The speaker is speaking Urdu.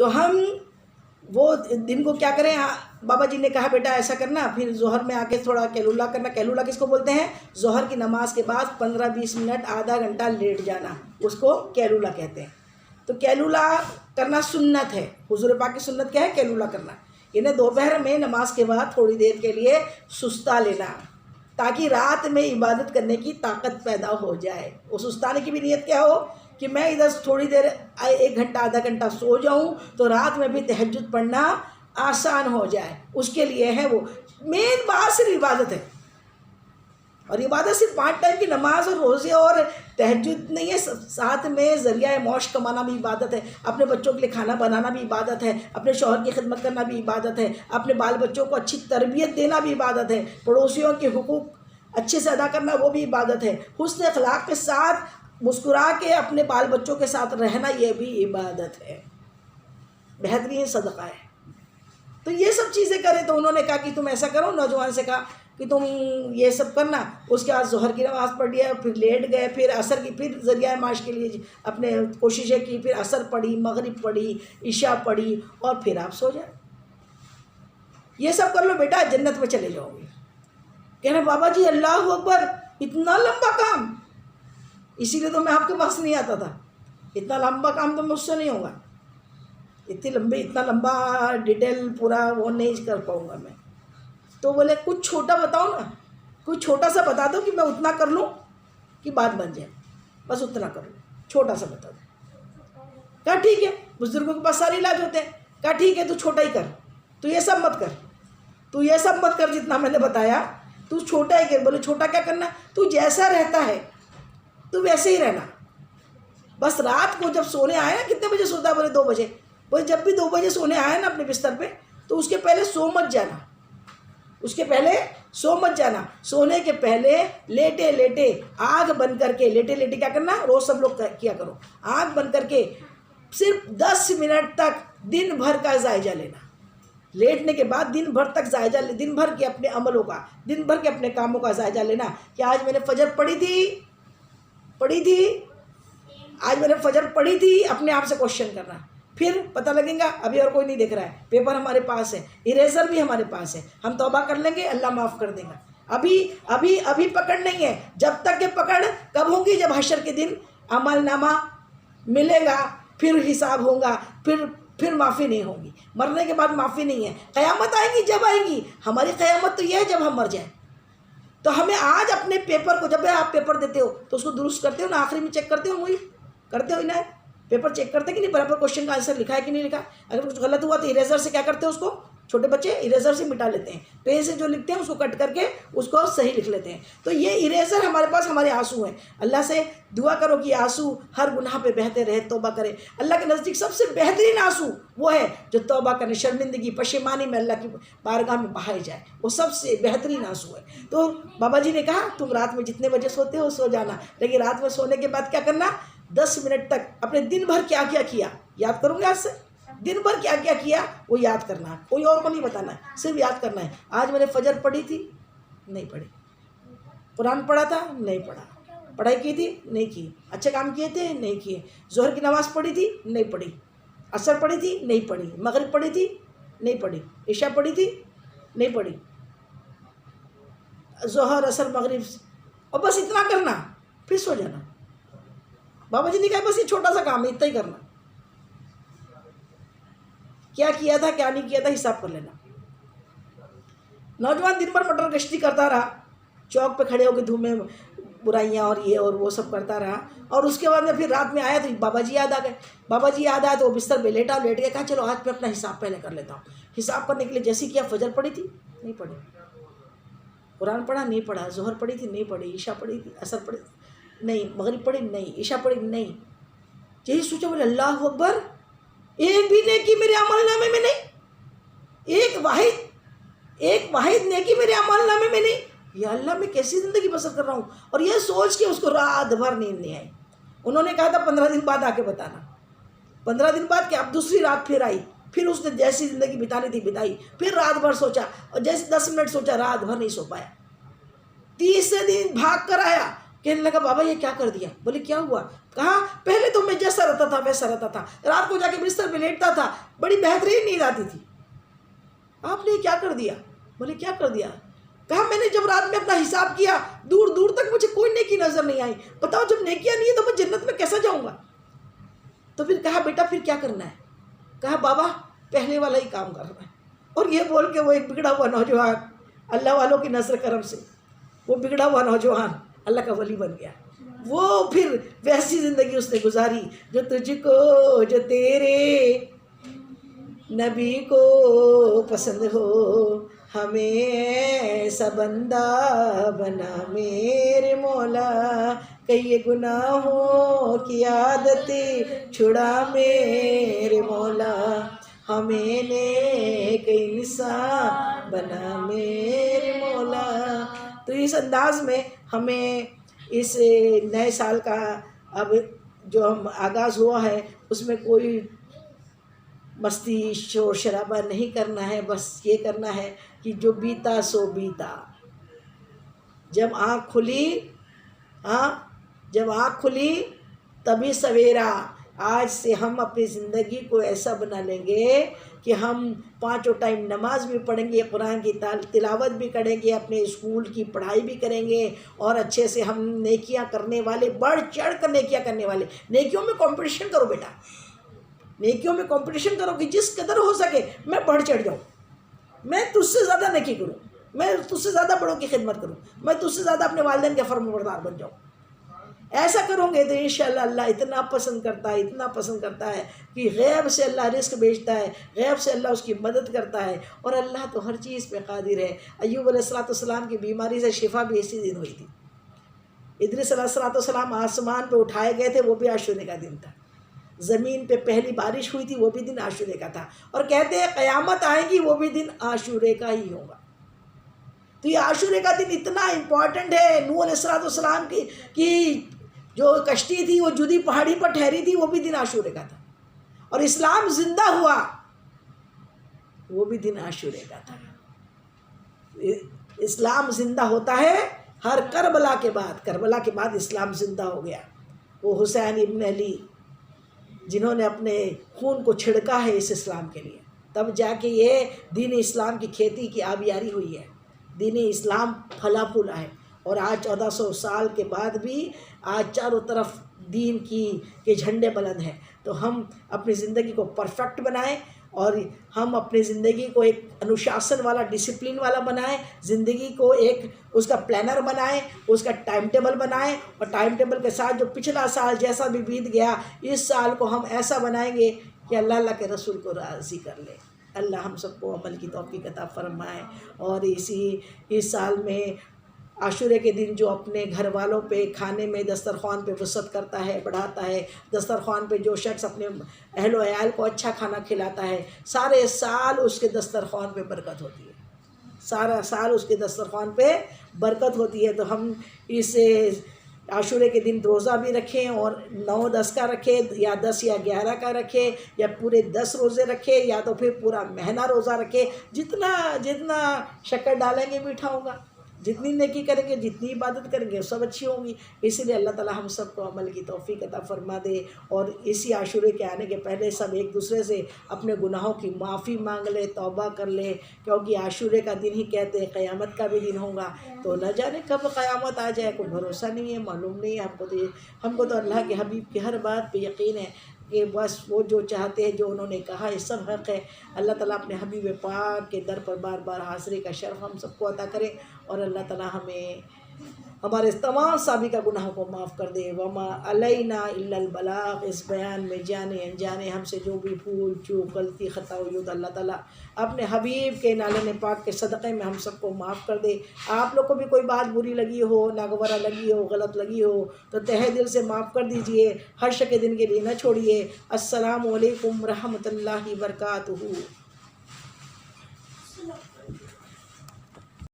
تو ہم وہ دن کو کیا کریں؟ بابا جی نے کہا بیٹا ایسا کرنا، پھر ظہر میں آ کے تھوڑا کیلولہ کرنا. کیلولہ کس کو بولتے ہیں؟ ظہر کی نماز کے بعد 15-20 منٹ آدھا گھنٹہ لیٹ جانا، اس کو کیلولہ کہتے ہیں. تو کیلولہ کرنا سنت ہے. حضور پاک کی سنت کیا ہے؟ کیلولہ کرنا. یعنی دوپہر میں نماز کے بعد تھوڑی دیر کے لیے سستا لینا، تاکہ رات میں عبادت کرنے کی طاقت پیدا ہو جائے. وہ سستانے کی بھی نیت کیا ہو کہ میں ادھر تھوڑی دیر 1 گھنٹہ آدھا گھنٹہ سو جاؤں تو رات میں بھی تہجد پڑھنا آسان ہو جائے. اس کے لیے ہے وہ. مین بات صرف عبادت ہے، اور عبادت صرف 5 ٹائم کی نماز اور روزے اور تہجد نہیں ہے، ساتھ میں ذریعہ معاش کمانا بھی عبادت ہے. اپنے بچوں کے لیے کھانا بنانا بھی عبادت ہے، اپنے شوہر کی خدمت کرنا بھی عبادت ہے، اپنے بال بچوں کو اچھی تربیت دینا بھی عبادت ہے، پڑوسیوں کے حقوق اچھے سے ادا کرنا وہ بھی عبادت ہے، حسن اخلاق کے ساتھ مسکرا کے اپنے بال بچوں کے ساتھ رہنا یہ بھی عبادت ہے، بہترین صدقہ ہے. تو یہ سب چیزیں کریں. تو انہوں نے کہا کہ تم ایسا کرو، نوجوان سے کہا کہ تم یہ سب کرنا. اس کے بعد ظہر کی نماز پڑھ لیا، پھر لیٹ گئے، پھر عصر کی پھر ذریعہ معاش کے لیے اپنے کوششیں کی، پھر عصر پڑھی، مغرب پڑھی، عشاء پڑھی، اور پھر آپ سو جائیں. یہ سب کر لو بیٹا، جنت میں چلے جاؤ گے. کہہ رہے بابا جی اللہ اکبر، اتنا لمبا کام! اسی لیے تو میں آپ کے پاس نہیں آتا تھا. اتنا لمبا کام تو مجھ سے نہیں ہوگا، اتنا لمبا ڈیٹیل پورا وہ نہیں کر پاؤں گا میں. تو بولے کچھ چھوٹا بتاؤ نا، کچھ چھوٹا سا بتا دو کہ میں اتنا کر لوں کہ بات بن جائے، بس اتنا کر لوں، چھوٹا سا بتا دو. کہا ٹھیک ہے، بزرگوں کے پاس سارے علاج ہوتے ہیں. کہا ٹھیک ہے تو چھوٹا ہی کر، تو یہ سب مت کر جتنا میں نے بتایا، تو چھوٹا ہی کر. بولے چھوٹا کیا کرنا؟ تو جیسا رہتا ہے تو ویسے ہی رہنا. بس رات کو جب سونے آئے نا، کتنے بجے سوتا ہے؟ بولے 2 بجے. بولے جب بھی 2 بجے سونے آئے نا اپنے بستر پہ، تو اس کے پہلے سو مت جانا. سونے کے پہلے لیٹے لیٹے آنکھ بند کر کے، لیٹے کیا کرنا؟ روز سب لوگ کیا کرو. آنکھ بند کر کے صرف 10 منٹ تک دن بھر کا جائزہ لینا. لیٹنے کے بعد دن بھر تک جائزہ لے، دن بھر کے اپنے عملوں کا، دن بھر کے اپنے کاموں کا جائزہ لینا کہ آج میں نے فجر پڑھی تھی، آج میں نے فجر پڑھی تھی. اپنے آپ سے کوشچن کرنا. پھر پتہ لگے گا ابھی اور کوئی نہیں دیکھ رہا ہے، پیپر ہمارے پاس ہے، اریزر بھی ہمارے پاس ہے، ہم توبہ کر لیں گے، اللہ معاف کر دے گا. ابھی پکڑ نہیں ہے. جب تک کہ پکڑ کب ہوگی؟ جب حشر کے دن عمل نامہ ملے گا، پھر حساب ہوگا، پھر معافی نہیں ہوگی. مرنے کے بعد معافی نہیں ہے. قیامت آئے گی، جب آئے گی. ہماری قیامت تو یہ ہے جب ہم مر جائیں. تو ہمیں آج اپنے پیپر کو، جب آپ پیپر دیتے ہو تو اس کو درست کرتے ہو نا، آخری میں چیک کرتے ہو، وہی کرتے ہو نا، پیپر چیک کرتے کہ نہیں برابر کوشچن کا آنسر لکھا ہے کہ نہیں لکھا. اگر کچھ غلط ہوا تو اریزر سے کیا کرتے ہیں؟ اس کو چھوٹے بچے اریزر سے مٹا لیتے ہیں، پین سے جو لکھتے ہیں اس کو کٹ کر کے اس کو صحیح لکھ لیتے ہیں. تو یہ اریزر ہمارے پاس، ہمارے آنسو ہیں. اللہ سے دعا کرو کہ آنسو ہر گناہ پہ بہتے رہے، توبہ کرے. اللہ کے نزدیک سب سے بہترین آنسو وہ ہے جو توبہ کرنے، شرمندگی پشیمانی میں اللہ کی بارگاہ میں بہائے جائے. وہ سب سے بہترین آنسو ہے. تو بابا جی نے کہا تم رات میں جتنے بجے سوتے ہو سو جانا، لیکن رات میں سونے کے بعد کیا کرنا؟ 10 منٹ تک اپنے دن بھر کیا کیا یاد کروں گے. آج سے دن بھر کیا کیا وہ یاد کرنا. کوئی اور کو نہیں بتانا ہے، صرف یاد کرنا ہے. آج میں نے فجر پڑھی تھی، نہیں پڑھی. قرآن پڑھا تھا، نہیں پڑھا. پڑھائی کی تھی، نہیں کی. اچھے کام کیے تھے، نہیں کیے. ظہر کی نماز پڑھی تھی، نہیں پڑھی. عصر پڑھی تھی، نہیں پڑھی. مغرب پڑھی تھی، نہیں پڑھی. عشاء پڑھی تھی، نہیں پڑھی. ظہر عصر مغرب، اور بس اتنا کرنا، پھر سو جانا. بابا جی نے کہا بس یہ چھوٹا سا کام ہے، اتنا ہی کرنا. کیا کیا تھا کیا نہیں کیا تھا حساب کر لینا. نوجوان دن بھر مٹر گشتی کرتا رہا، چوک پہ کھڑے ہو کے دھوپ میں برائیاں اور یہ اور وہ سب کرتا رہا. اور اس کے بعد میں پھر رات میں آیا تو بابا جی یاد آ گئے. تو وہ بستر پہ لیٹ گیا. کہا چلو آج میں اپنا حساب پہلے کر لیتا ہوں. حساب کرنے کے لیے جیسے کیا، فجر پڑھی تھی، نہیں پڑھی. قرآن پڑھا، نہیں پڑھا. ظہر پڑھی تھی، نہیں پڑھی. عشاء پڑھی تھی، عصر پڑھی نہیں. مغرب پڑھی نہیں. عشاء پڑھی نہیں. یہی سوچا، بولے اللہ اکبر، ایک بھی نیکی میرے عمل نامے میں نہیں. ایک واحد نیکی میرے عمل نامے میں نہیں. یا اللہ میں کیسی زندگی بسر کر رہا ہوں. اور یہ سوچ کے اس کو رات بھر نیند نہیں آئی. انہوں نے کہا تھا 15 دن بعد آ کے بتانا. 15 دن بعد کہ اب دوسری رات پھر آئی. پھر اس نے جیسی زندگی بتانی تھی بتائی. پھر رات بھر سوچا، اور جیسے 10 منٹ سوچا، رات بھر نہیں سو پایا. تیسرے دن بھاگ کر آیا. کہنے لگا بابا یہ کیا کر دیا؟ بولے کیا ہوا؟ کہا پہلے تو میں جیسا رہتا تھا ویسا رہتا تھا، رات کو جا کے بستر پہ لیٹتا تھا، بڑی بہترین نیند آتی تھی، آپ نے کیا کر دیا؟ بولے کیا کر دیا؟ کہا میں نے جب رات میں اپنا حساب کیا دور دور تک مجھے کوئی نیکی نظر نہیں آئی، بتاؤ جب نیکیاں نہیں ہے تو میں جنت میں کیسا جاؤں گا؟ تو پھر کہا بیٹا پھر کیا کرنا ہے؟ کہا بابا پہلے والا ہی کام کرنا ہے۔ اور یہ بول کے وہ ایک بگڑا ہوا نوجوان اللہ والوں کی نظر کرم سے وہ بگڑا ہوا نوجوان اللہ کا ولی بن گیا۔ وہ پھر ویسی زندگی اس نے گزاری جو تجھ کو، جو تیرے نبی کو پسند ہو، ہمیں ایسا بندہ بنا میرے مولا، کئی گناہوں کی عادتیں چھڑا میرے مولا، ہمیں نیک انسان بنا میرے مولا۔ تو اس انداز میں ہمیں اس نئے سال کا اب جو ہم آغاز ہوا ہے اس میں کوئی مستی شور شرابہ نہیں کرنا ہے، بس یہ کرنا ہے کہ جو بیتا سو بیتا۔ جب آنکھ کھلی تبھی سویرا۔ آج سے ہم اپنی زندگی کو ایسا بنا لیں گے کہ ہم 5 ٹائم نماز بھی پڑھیں گے، قرآن کی تلاوت بھی کریں گے، اپنے اسکول کی پڑھائی بھی کریں گے، اور اچھے سے ہم نیکیاں کرنے والے، بڑھ چڑھ کر نیکیاں کرنے والے۔ نیکیوں میں کمپٹیشن کرو بیٹا، نیکیوں میں کمپٹیشن کرو کہ جس قدر ہو سکے میں بڑھ چڑھ جاؤں، میں تجھ سے زیادہ نیکی کروں، میں تجھ سے زیادہ بڑوں کی خدمت کروں، میں تجھ سے زیادہ اپنے والدین کے فرمانبردار بن جاؤں۔ ایسا کروں گے تو انشاءاللہ اللہ اتنا پسند کرتا ہے کہ غیب سے اللہ رزق بھیجتا ہے، غیب سے اللہ اس کی مدد کرتا ہے، اور اللہ تو ہر چیز پہ قادر ہے۔ ایوب علیہ السلام کی بیماری سے شفا بھی اسی دن ہوئی تھی۔ ادریس علیہ السلام آسمان پہ اٹھائے گئے تھے، وہ بھی عاشورے کا دن تھا۔ زمین پہ پہلی بارش ہوئی تھی، وہ بھی دن عاشورے کا تھا، اور کہتے ہیں قیامت آئے گی وہ بھی دن عاشورے کا ہی ہوگا۔ تو یہ عاشورے کا دن اتنا امپورٹنٹ ہے۔ نوح علیہ السلام کی جو کشتی تھی وہ جدی پہاڑی پر ٹھہری تھی، وہ بھی دن عاشورے کا تھا، اور اسلام زندہ ہوا وہ بھی دن عاشورے کا تھا۔ اسلام زندہ ہوتا ہے ہر کربلا کے بعد اسلام زندہ ہو گیا۔ وہ حسین ابن علی جنہوں نے اپنے خون کو چھڑکا ہے اس اسلام کے لیے، تب جا کے یہ دین اسلام کی کھیتی کی آبیاری ہوئی ہے، دین اسلام پھلا پھولا ہے۔ اور آج 1400 سال کے بعد بھی آج چاروں طرف دین کے جھنڈے بلند ہیں۔ تو ہم اپنی زندگی کو پرفیکٹ بنائیں، اور ہم اپنی زندگی کو ایک انوشاسن والا، ڈسپلن والا بنائیں، زندگی کو ایک اس کا پلانر بنائیں، اس کا ٹائم ٹیبل بنائیں، اور ٹائم ٹیبل کے ساتھ جو پچھلا سال جیسا بھی بیت گیا اس سال کو ہم ایسا بنائیں گے کہ اللہ کے رسول کو راضی کر لے۔ اللہ ہم سب کو عمل کی توفیق عطا فرمائے، اور اس سال میں عاشورے کے دن جو اپنے گھر والوں پہ کھانے میں دسترخوان پہ وسعت کرتا ہے، بڑھاتا ہے، دسترخوان پہ جو شخص اپنے اہل و عیال کو اچھا کھانا کھلاتا ہے، سارے سال اس کے دسترخوان پہ برکت ہوتی ہے، سارا سال اس کے دسترخوان پہ برکت ہوتی ہے۔ تو ہم اس عاشورے کے دن روزہ بھی رکھیں، اور 9-10 کا رکھیں، یا 10 یا 11 کا رکھیں، یا پورے 10 روزے رکھیں، یا تو پھر پورا مہینہ روزہ رکھیں۔ جتنا شکر ڈالیں گے میٹھا ہوگا، جتنی نیکی کریں گے، جتنی عبادت کریں گے سب اچھی ہوں گی۔ اسی لیے اللہ تعالی ہم سب کو عمل کی توفیق عطا فرما دے، اور اسی عاشورے کے آنے کے پہلے سب ایک دوسرے سے اپنے گناہوں کی معافی مانگ لے، توبہ کر لے، کیونکہ عاشورے کا دن ہی کہتے ہیں قیامت کا بھی دن ہوگا۔ تو نہ جانے کب قیامت آ جائے، کوئی بھروسہ نہیں ہے، معلوم نہیں ہے۔ ہم کو تو اللہ کے حبیب کی ہر بات پہ یقین ہے کہ بس وہ جو چاہتے ہیں، جو انہوں نے کہا ہے سب حق ہے۔ اللہ تعالیٰ اپنے حبیب پاک کے در پر بار بار حاضری کا شرف ہم سب کو عطا کرے، اور اللہ تعالیٰ ہمیں ہمارے تمام سابقہ گناہوں کو معاف کر دے۔ وما علینا الا البلاغ، اس بیان میں جانے انجانے ہم سے جو بھی بھول چوک غلطی خطا ہوئی تو اللہ تعالیٰ اپنے حبیب کے نالن پاک کے صدقے میں ہم سب کو معاف کر دے۔ آپ لوگ کو بھی کوئی بات بری لگی ہو، ناگوارہ لگی ہو، غلط لگی ہو تو تہہ دل سے معاف کر دیجئے، ہر شک دن کے لیے نہ چھوڑیے۔ السلام علیکم ورحمۃ اللہ وبرکاتہ۔